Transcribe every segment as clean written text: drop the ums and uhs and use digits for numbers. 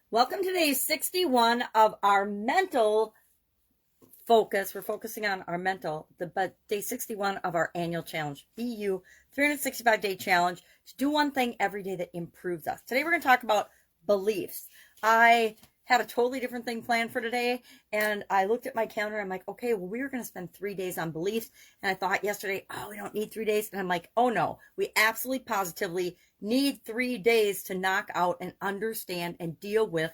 Welcome to day 61 of our mental focus. We're focusing on our mental, but day 61 of our annual challenge, Beyou 365-day challenge to do one thing every day that improves us. Today we're going to talk about beliefs. I had a totally different thing planned for today, and I looked at my calendar. I'm like, okay, well, we were going to spend 3 days on beliefs, and I thought yesterday, oh, we don't need 3 days, and I'm like, oh no, we absolutely positively need 3 days to knock out and understand and deal with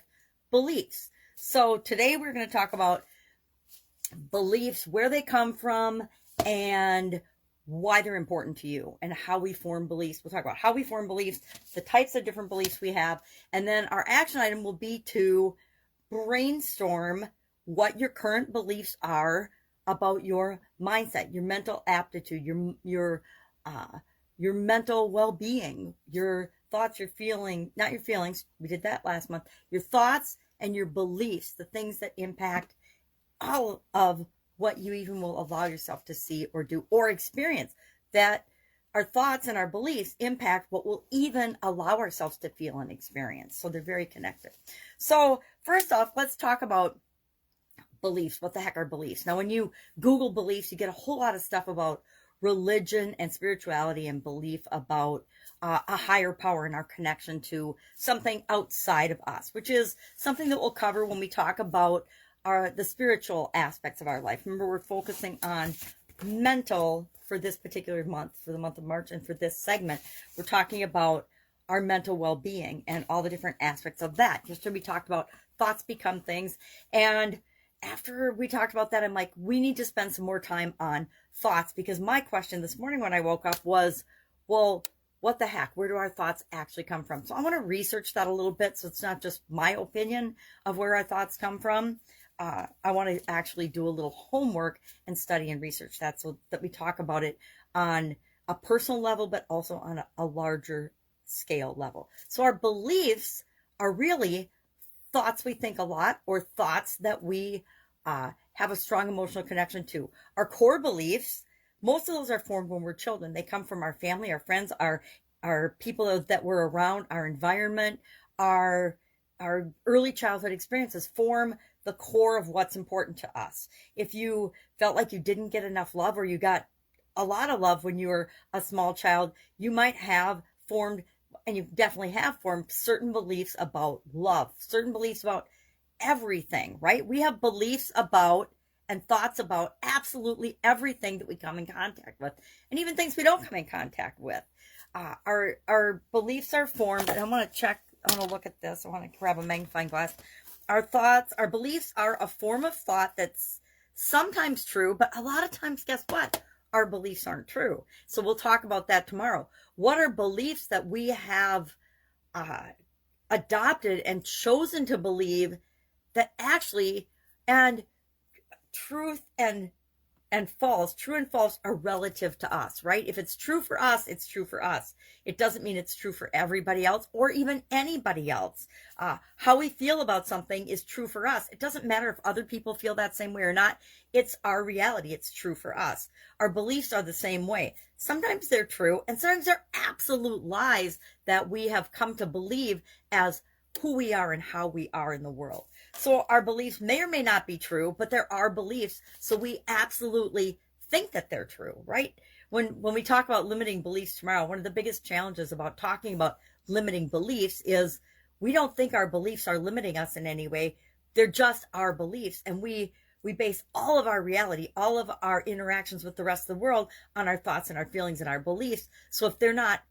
beliefs. So today we're going to talk about beliefs, where they come from, and why they're important to you, and how we form beliefs. We'll talk about how we form beliefs, the types of different beliefs we have, and then our action item will be to brainstorm what your current beliefs are about your mindset, your mental aptitude, your mental well-being, your thoughts, your feeling, not your feelings. We did that last month. Your thoughts and your beliefs, the things that impact all of what you even will allow yourself to see or do or experience. That our thoughts and our beliefs impact what we'll even allow ourselves to feel and experience. So they're very connected. So first off, let's talk about beliefs. What the heck are beliefs? Now, when you Google beliefs, you get a whole lot of stuff about religion and spirituality and belief about a higher power and our connection to something outside of us, which is something that we'll cover when we talk about the spiritual aspects of our life. Remember, we're focusing on mental for this particular month, for the month of March, and for this segment, we're talking about our mental well-being and all the different aspects of that. Just we talked about thoughts become things, and after we talked about that, I'm like, we need to spend some more time on thoughts, because my question this morning when I woke up was, well, what the heck? Where do our thoughts actually come from? So I want to research that a little bit, so it's not just my opinion of where our thoughts come from. I want to actually do a little homework and study and research that, so that we talk about it on a personal level, but also on a larger scale level. So our beliefs are really thoughts we think a lot, or thoughts that we have a strong emotional connection to. Our core beliefs, most of those are formed when we're children. They come from our family, our friends, our people that we're around, our environment, our early childhood experiences form the core of what's important to us. If you felt like you didn't get enough love, or you got a lot of love when you were a small child, you might have formed, and you definitely have formed, certain beliefs about love, certain beliefs about everything, right? We have beliefs about and thoughts about absolutely everything that we come in contact with, and even things we don't come in contact with. Our beliefs are formed, and I want to look at this. I want to grab a magnifying glass. Our beliefs are a form of thought that's sometimes true, but a lot of times, guess what? Our beliefs aren't true. So we'll talk about that tomorrow. What are beliefs that we have adopted and chosen to believe that actually, and truth and true and false are relative to us, right? If it's true for us, it's true for us. It doesn't mean it's true for everybody else or even anybody else. How we feel about something is true for us. It doesn't matter if other people feel that same way or not. It's our reality. It's true for us. Our beliefs are the same way. Sometimes they're true, and sometimes they're absolute lies that we have come to believe as who we are and how we are in the world. So our beliefs may or may not be true, but there are beliefs, so we absolutely think that they're true, right? When we talk about limiting beliefs tomorrow, one of the biggest challenges about talking about limiting beliefs is we don't think our beliefs are limiting us in any way. They're just our beliefs, and we base all of our reality, all of our interactions with the rest of the world on our thoughts and our feelings and our beliefs. So if they're not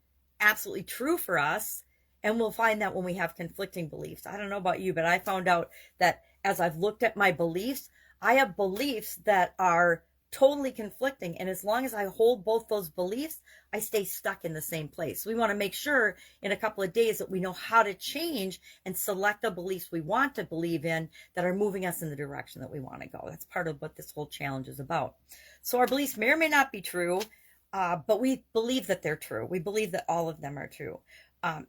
absolutely true for us, and we'll find that when we have conflicting beliefs. I don't know about you, but I found out that as I've looked at my beliefs, I have beliefs that are totally conflicting. And as long as I hold both those beliefs, I stay stuck in the same place. So we want to make sure in a couple of days that we know how to change and select the beliefs we want to believe in that are moving us in the direction that we want to go. That's part of what this whole challenge is about. So our beliefs may or may not be true, but we believe that they're true. We believe that all of them are true.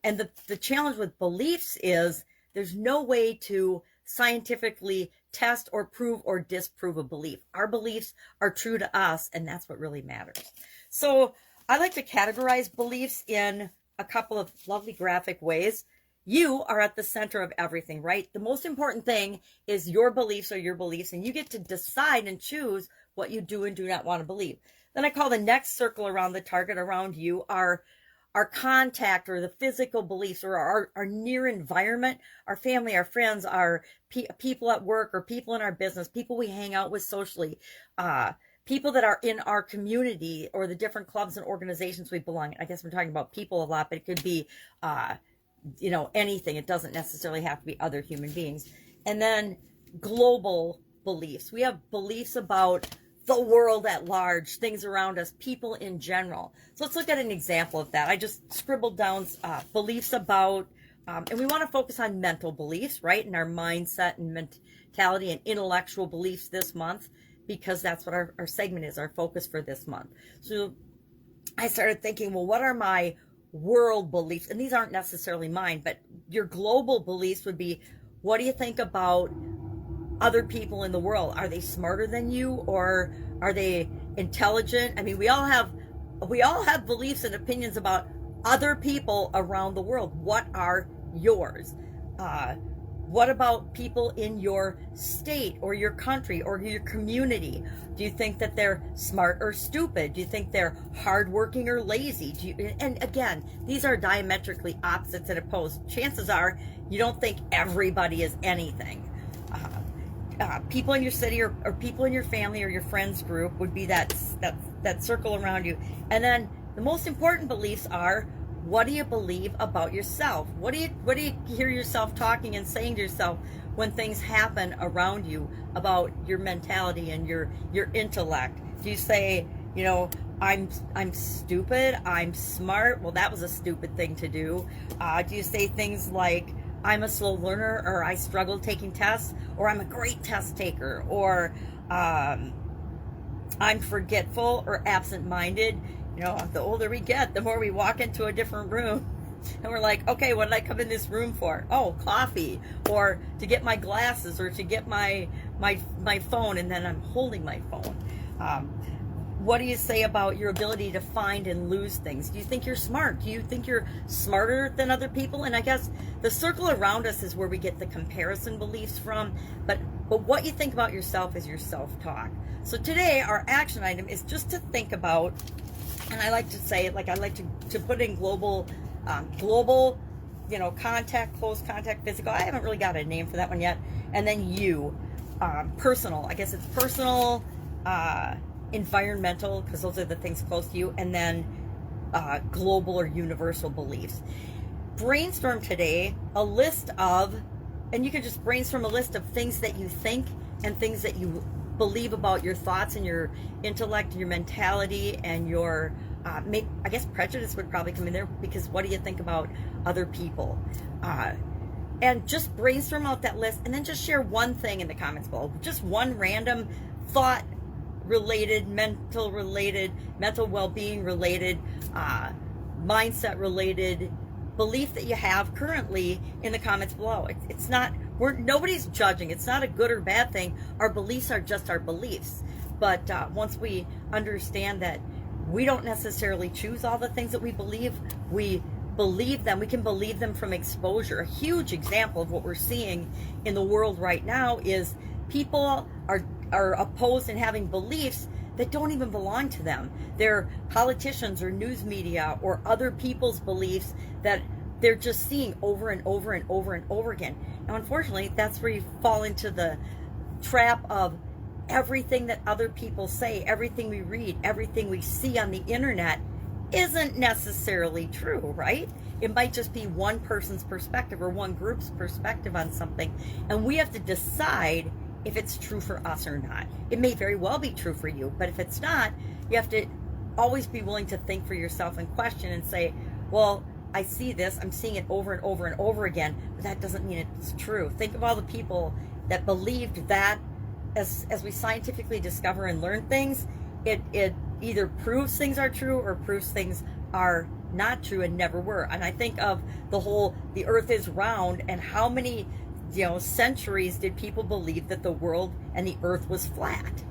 And the challenge with beliefs is there's no way to scientifically test or prove or disprove a belief. Our beliefs are true to us, and that's what really matters. So I like to categorize beliefs in a couple of lovely graphic ways. You are at the center of everything, right? The most important thing is your beliefs are your beliefs, and you get to decide and choose what you do and do not want to believe. Then I call the next circle around the target around you our contact or the physical beliefs or our near environment, our family, our friends, our people at work or people in our business, people we hang out with socially, people that are in our community or the different clubs and organizations we belong in. I guess we're talking about people a lot, but it could be, anything. It doesn't necessarily have to be other human beings. And then global beliefs. We have beliefs about the world at large, things around us, people in general. So let's look at an example of that. I just scribbled down beliefs about, and we want to focus on mental beliefs, right? And our mindset and mentality and intellectual beliefs this month, because that's what our segment is, our focus for this month. So I started thinking, well, what are my world beliefs? And these aren't necessarily mine, but your global beliefs would be, what do you think about other people in the world? Are they smarter than you, or are they intelligent? I mean, we all have beliefs and opinions about other people around the world. What are yours? What about people in your state or your country or your community? Do you think that they're smart or stupid? Do you think they're hardworking or lazy? And again, these are diametrically opposites and opposed. Chances are you don't think everybody is anything. People in your city or people in your family or your friends group would be that circle around you. And then the most important beliefs are, what do you believe about yourself? What do you hear yourself talking and saying to yourself when things happen around you about your mentality and your intellect? Do you say, I'm stupid, I'm smart? Well, that was a stupid thing to do. Do you say things like, I'm a slow learner, or I struggle taking tests, or I'm a great test taker, or I'm forgetful or absent-minded? The older we get, the more we walk into a different room and we're like, okay, what did I come in this room for? Oh, coffee, or to get my glasses, or to get my phone, and then I'm holding my phone. What do you say about your ability to find and lose things? Do you think you're smart? Do you think you're smarter than other people? And I guess the circle around us is where we get the comparison beliefs from. But what you think about yourself is your self-talk. So today, our action item is just to think about, and I like to say, I like to put in global, contact, close contact, physical. I haven't really got a name for that one yet. And then personal. I guess it's personal, environmental, because those are the things close to you, and then global or universal beliefs. Brainstorm today a list of, and you can just brainstorm a list of things that you think and things that you believe about your thoughts and your intellect and your mentality and your I guess prejudice would probably come in there, because what do you think about other people? And just brainstorm out that list, and then just share one thing in the comments below, just one random thought related, mental well-being related, mindset related belief that you have currently in the comments below. It's not, nobody's judging. It's not a good or bad thing. Our beliefs are just our beliefs. But once we understand that we don't necessarily choose all the things that we believe them. We can believe them from exposure. A huge example of what we're seeing in the world right now is people are opposed and having beliefs that don't even belong to them. They're politicians or news media or other people's beliefs that they're just seeing over and over and over and over again. Now, unfortunately, that's where you fall into the trap of everything that other people say, everything we read, everything we see on the internet isn't necessarily true, right? It might just be one person's perspective or one group's perspective on something, and we have to decide if it's true for us or not. It may very well be true for you, but if it's not, you have to always be willing to think for yourself and question and say, well, I see this, I'm seeing it over and over and over again, but that doesn't mean it's true. Think of all the people that believed that. As we scientifically discover and learn things, it either proves things are true or proves things are not true and never were. And I think of the earth is round, and how many centuries did people believe that the world and the earth was flat?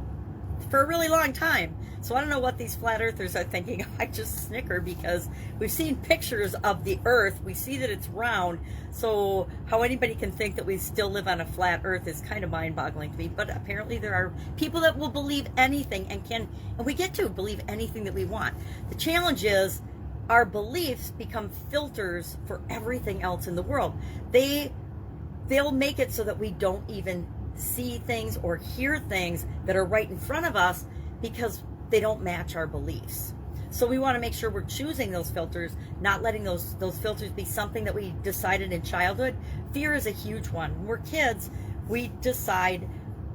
for a really long time. So I don't know what these flat earthers are thinking. I just snicker because we've seen pictures of the earth. We see that it's round. So how anybody can think that we still live on a flat earth is kind of mind-boggling to me. But apparently there are people that will believe anything and we get to believe anything that we want. The challenge is our beliefs become filters for everything else in the world. They'll make it so that we don't even see things or hear things that are right in front of us because they don't match our beliefs. So we want to make sure we're choosing those filters, not letting those filters be something that we decided in childhood. Fear is a huge one. When we're kids, we decide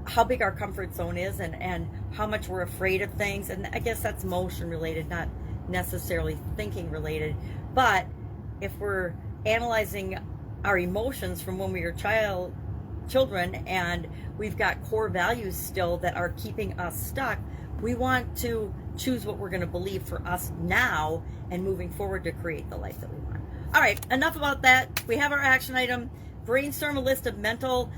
how big our comfort zone is and how much we're afraid of things. And I guess that's emotion related, not necessarily thinking related. But if we're analyzing our emotions from when we were children and we've got core values still that are keeping us stuck, we want to choose what we're going to believe for us now and moving forward to create the life that we want. All right, enough about that. We have our action item. Brainstorm a list of mental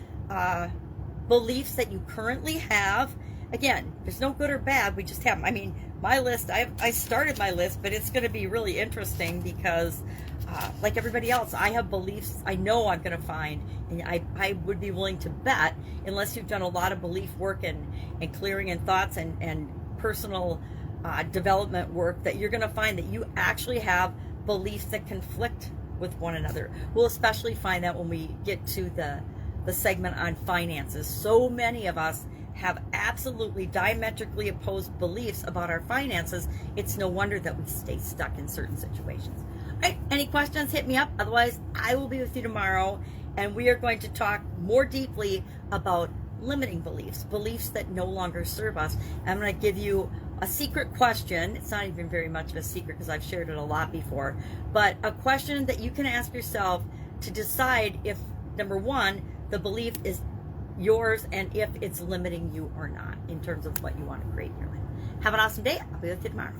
beliefs that you currently have. Again, there's no good or bad. We just have them. I mean, my list, I started my list, but it's going to be really interesting because like everybody else, I have beliefs I know I'm going to find, and I would be willing to bet, unless you've done a lot of belief work and clearing in thoughts and personal development work, that you're going to find that you actually have beliefs that conflict with one another. We'll especially find that when we get to the segment on finances. So many of us have absolutely diametrically opposed beliefs about our finances. It's no wonder that we stay stuck in certain situations. All right, any questions, hit me up. Otherwise, I will be with you tomorrow, and we are going to talk more deeply about limiting beliefs that no longer serve us. I'm going to give you a secret question. It's not even very much of a secret because I've shared it a lot before, but a question that you can ask yourself to decide if, number one, the belief is yours and if it's limiting you or not in terms of what you want to create in your life. Have an awesome day. I'll be with you tomorrow.